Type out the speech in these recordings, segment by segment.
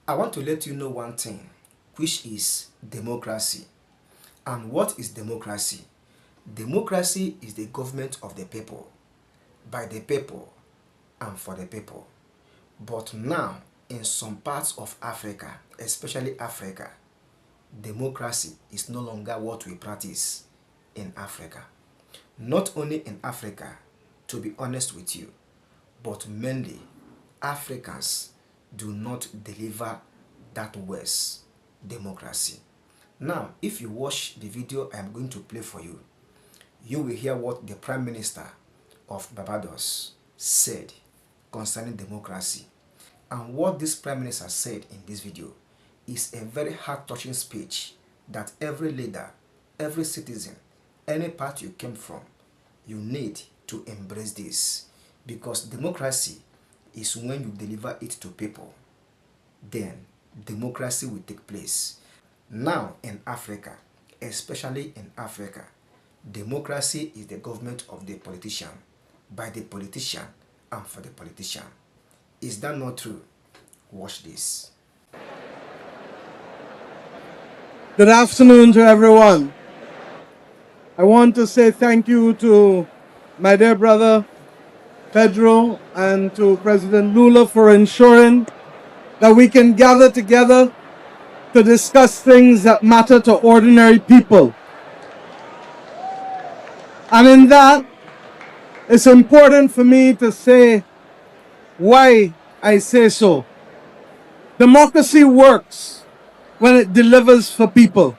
I want to let you know one thing, which is democracy. And what is democracy? Democracy is the government of the people, by the people, and for the people. But now, in some parts of Africa, especially Africa, democracy is no longer what we practice in Africa. Not only in Africa, to be honest with you, but mainly Africans do not deliver that West democracy. Now, if you watch the video I am going to play for you, you will hear what the Prime Minister of Babardos said concerning democracy. And what this Prime Minister said in this video is a very heart-touching speech that every leader, every citizen, any part you came from, you need to embrace this. Because democracy is when you deliver it to people, then democracy will take place. Now in Africa, especially in Africa, democracy is the government of the politician, by the politician, and for the politician. Is that not true? Watch this. Good afternoon to everyone. I want to say thank you to my dear brother Pedro and to President Lula for ensuring that we can gather together to discuss things that matter to ordinary people. And in that, it's important for me to say why I say so. Democracy works when it delivers for people.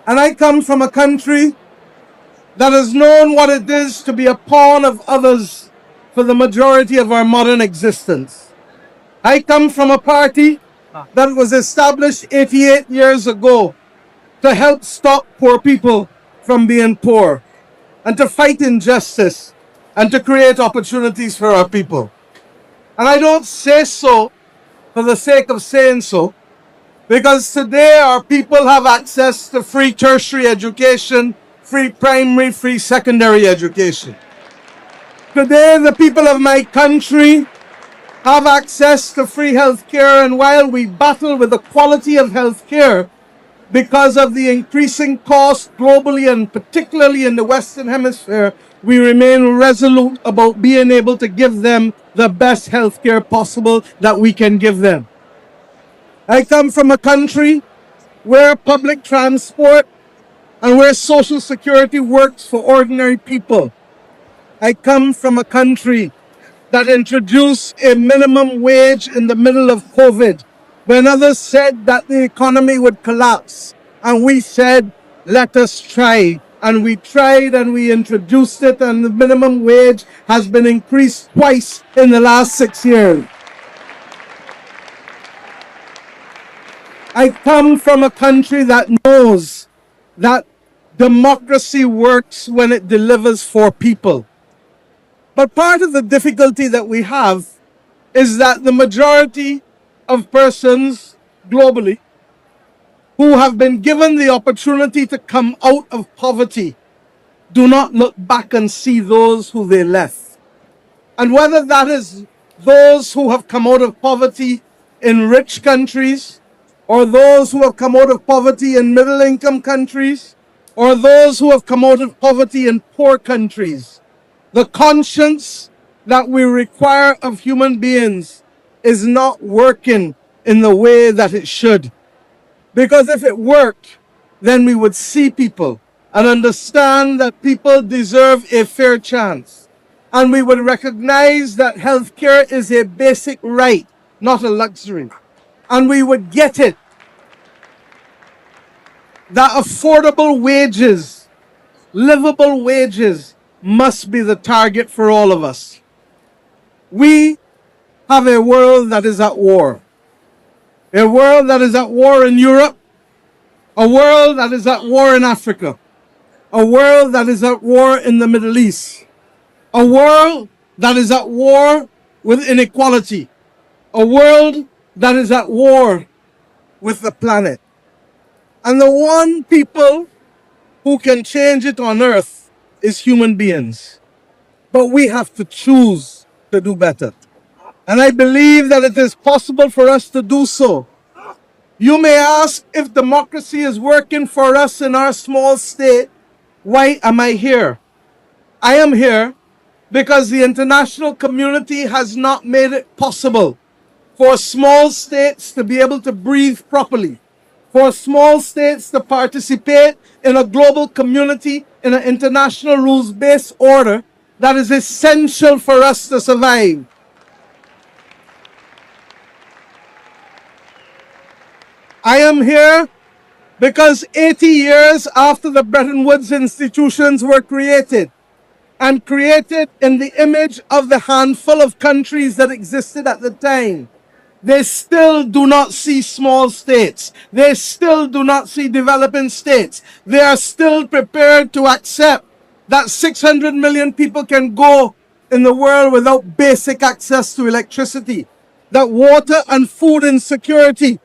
And I come from a country that has known what it is to be a pawn of others for the majority of our modern existence. I come from a party that was established 88 years ago to help stop poor people from being poor and to fight injustice and to create opportunities for our people. And I don't say so for the sake of saying so, because today our people have access to free tertiary education, free primary, free secondary education. Today the people of my country have access to free health care, and while we battle with the quality of health care because of the increasing cost globally and particularly in the Western Hemisphere, we remain resolute about being able to give them the best health care possible that we can give them. I come from a country where public transport and where Social Security works for ordinary people. I come from a country that introduced a minimum wage in the middle of COVID, when others said that the economy would collapse. And we said, let us try. And we tried and we introduced it, and the minimum wage has been increased twice in the last 6 years. I come from a country that knows that democracy works when it delivers for people. But part of the difficulty that we have is that the majority of persons globally who have been given the opportunity to come out of poverty do not look back and see those who they left. And whether that is those who have come out of poverty in rich countries, or those who have come out of poverty in middle-income countries, or those who have come out of poverty in poor countries, the conscience that we require of human beings is not working in the way that it should. Because if it worked, then we would see people and understand that people deserve a fair chance. And we would recognize that healthcare is a basic right, not a luxury. And we would get it. That affordable wages, livable wages, must be the target for all of us. We have a world that is at war. A world that is at war in Europe. A world that is at war in Africa. A world that is at war in the Middle East. A world that is at war with inequality. A world that is at war with the planet. And the one people who can change it on earth is human beings. But we have to choose to do better. And I believe that it is possible for us to do so. You may ask, if democracy is working for us in our small state, why am I here? I am here because the international community has not made it possible for small states to be able to breathe properly, for small states to participate in a global community, in an international rules-based order that is essential for us to survive. I am here because 80 years after the Bretton Woods institutions were created, and created in the image of the handful of countries that existed at the time, they still do not see small states. They still do not see developing states. They are still prepared to accept that 600 million people can go in the world without basic access to electricity, that water and food insecurity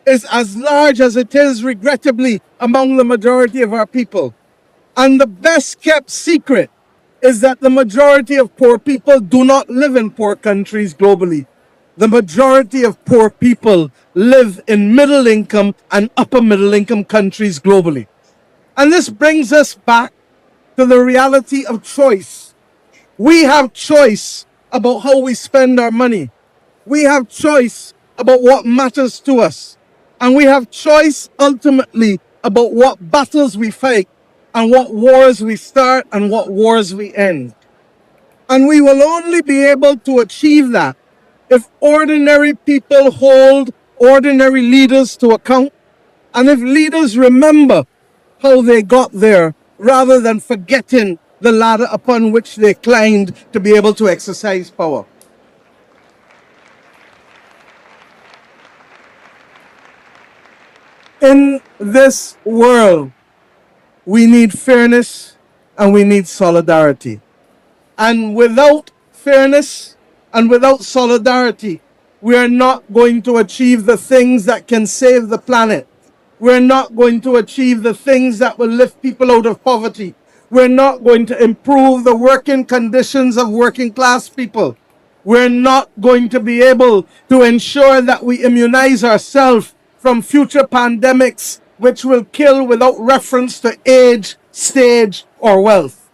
is as large as it is, regrettably, among the majority of our people. And the best kept secret is that the majority of poor people do not live in poor countries globally. The majority of poor people live in middle income and upper middle income countries globally. And this brings us back to the reality of choice. We have choice about how we spend our money. We have choice about what matters to us. And we have choice ultimately about what battles we fight and what wars we start and what wars we end. And we will only be able to achieve that if ordinary people hold ordinary leaders to account, and if leaders remember how they got there rather than forgetting the ladder upon which they climbed to be able to exercise power. In this world, we need fairness and we need solidarity. And without fairness and without solidarity, we are not going to achieve the things that can save the planet. We're not going to achieve the things that will lift people out of poverty. We're not going to improve the working conditions of working class people. We're not going to be able to ensure that we immunize ourselves from future pandemics which will kill without reference to age, stage, or wealth.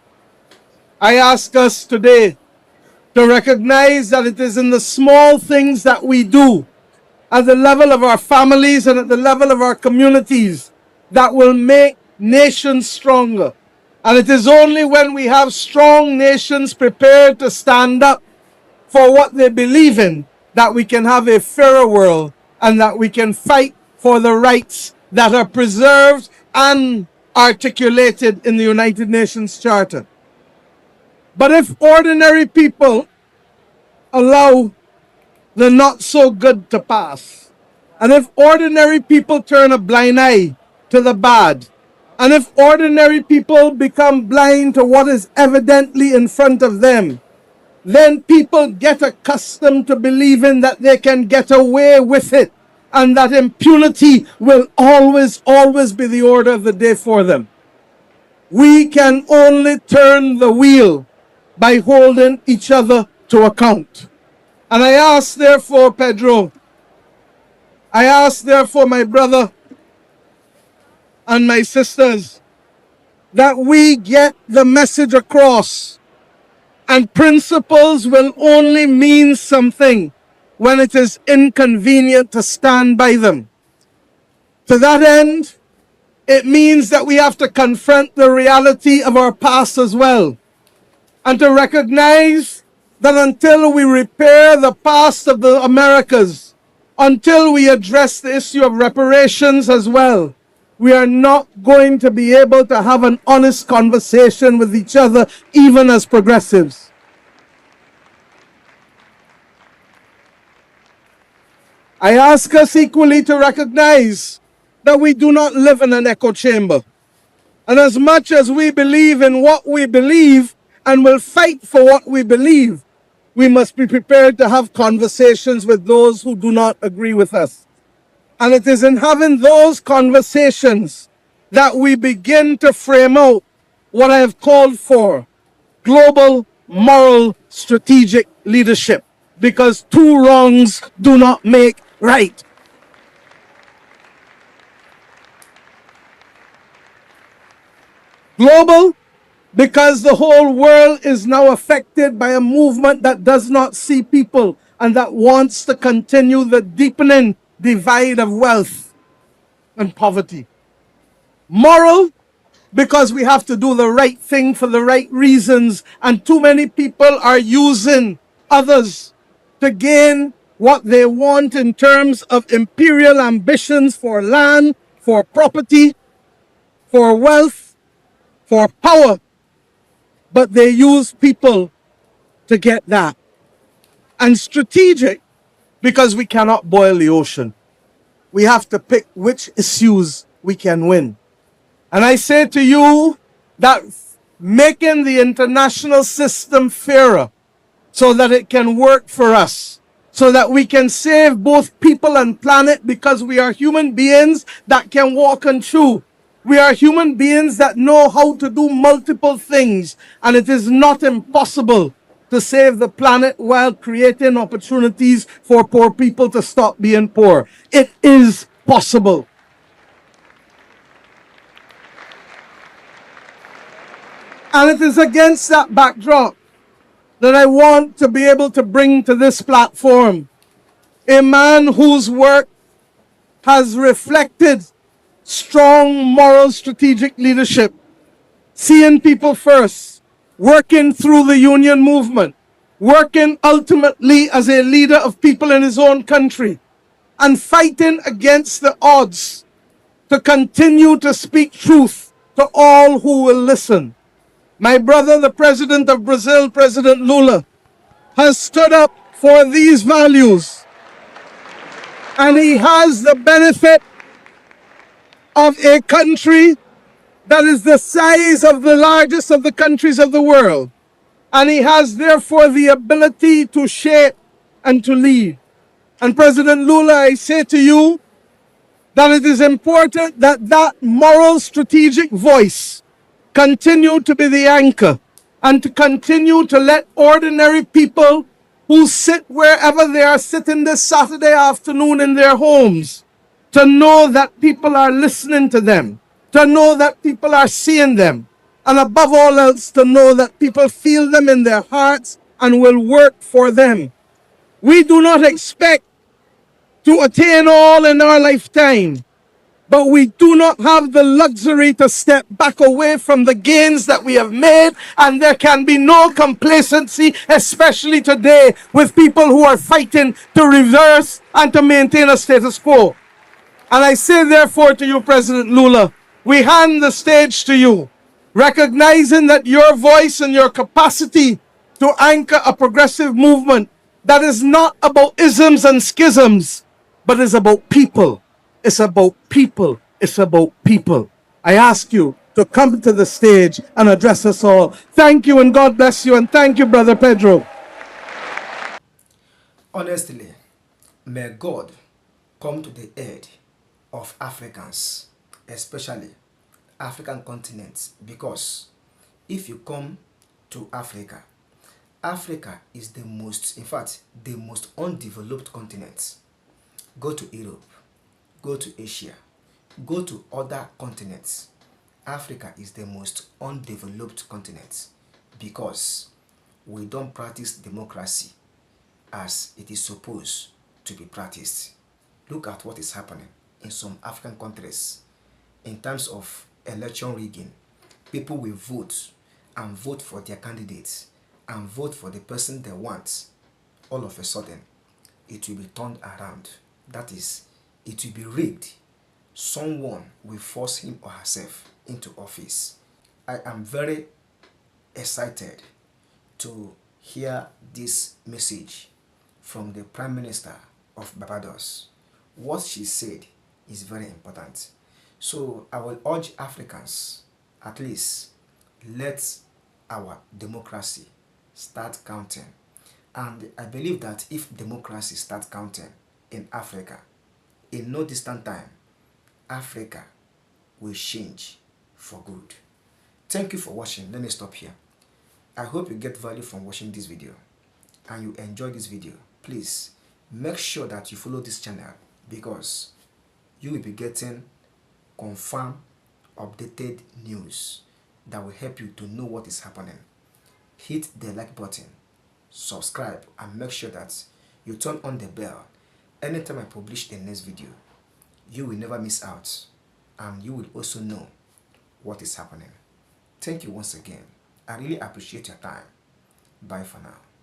I ask us today to recognize that it is in the small things that we do at the level of our families and at the level of our communities that will make nations stronger. And it is only when we have strong nations prepared to stand up for what they believe in that we can have a fairer world and that we can fight for the rights that are preserved and articulated in the United Nations Charter. But if ordinary people allow the not so good to pass, and if ordinary people turn a blind eye to the bad, and if ordinary people become blind to what is evidently in front of them, then people get accustomed to believing that they can get away with it and that impunity will always be the order of the day for them. We can only turn the wheel by holding each other to account. And I ask, therefore, Pedro, I ask, therefore, my brother and my sisters, that we get the message across. And principles will only mean something when it is inconvenient to stand by them. To that end, it means that we have to confront the reality of our past as well, and to recognize that until we repair the past of the Americas, until we address the issue of reparations as well, we are not going to be able to have an honest conversation with each other, even as progressives. I ask us equally to recognize that we do not live in an echo chamber. And as much as we believe in what we believe and will fight for what we believe, we must be prepared to have conversations with those who do not agree with us. And it is in having those conversations that we begin to frame out what I have called for global, moral, strategic leadership. because two wrongs do not make right. Global, because the whole world is now affected by a movement that does not see people and that wants to continue the deepening divide of wealth and poverty. Moral, because we have to do the right thing for the right reasons, and too many people are using others to gain what they want in terms of imperial ambitions for land, for property, for wealth, for power, but they use people to get that. And strategic, because we cannot boil the ocean. We have to pick which issues we can win. And I say to you that making the international system fairer so that it can work for us, so that we can save both people and planet, because we are human beings that can walk and chew. We are human beings that know how to do multiple things, and it is not impossible to save the planet while creating opportunities for poor people to stop being poor. It is possible. And it is against that backdrop that I want to be able to bring to this platform a man whose work has reflected strong moral strategic leadership, seeing people first, working through the union movement, working ultimately as a leader of people in his own country, and fighting against the odds to continue to speak truth to all who will listen. My brother, the President of Brazil, President Lula, has stood up for these values, and he has the benefit of a country that is the size of the largest of the countries of the world. And he has therefore the ability to shape and to lead. And President Lula, I say to you that it is important that that moral strategic voice continue to be the anchor, and to continue to let ordinary people who sit wherever they are sitting this Saturday afternoon in their homes, to know that people are listening to them, to know that people are seeing them, and above all else, to know that people feel them in their hearts and will work for them. We do not expect to attain all in our lifetime, but we do not have the luxury to step back away from the gains that we have made, and there can be no complacency, especially today, with people who are fighting to reverse and to maintain a status quo. And I say therefore to you, President Lula, we hand the stage to you, recognizing that your voice and your capacity to anchor a progressive movement that is not about isms and schisms, but is about people. It's about people. It's about people. I ask you to come to the stage and address us all. Thank you and God bless you, and thank you, Brother Pedro. Honestly, may God come to the aid of Africans, especially African continents, because if you come to Africa, Africa is the most, in fact, the most undeveloped continent. Go to Europe, go to Asia, go to other continents. Africa is the most undeveloped continent because we don't practice democracy as it is supposed to be practiced. Look at what is happening in some African countries in terms of election rigging. People will vote and vote for their candidates and vote for the person they want. All of a sudden, it will be turned around. That is, it will be rigged. Someone will force him or herself into office. I am very excited to hear this message from the Prime Minister of Babardos. What she said is very important. So I will urge Africans, at least let our democracy start counting. And I believe that if democracy starts counting in Africa, in no distant time, Africa will change for good. Thank you for watching. Let me stop here. I hope you get value from watching this video. and you enjoy this video, please make sure that you follow this channel, because you will be getting confirmed, updated news that will help you to know what is happening. Hit the like button, subscribe, and make sure that you turn on the bell. Anytime I publish the next video, you will never miss out, and you will also know what is happening. Thank you once again. I really appreciate your time. Bye for now.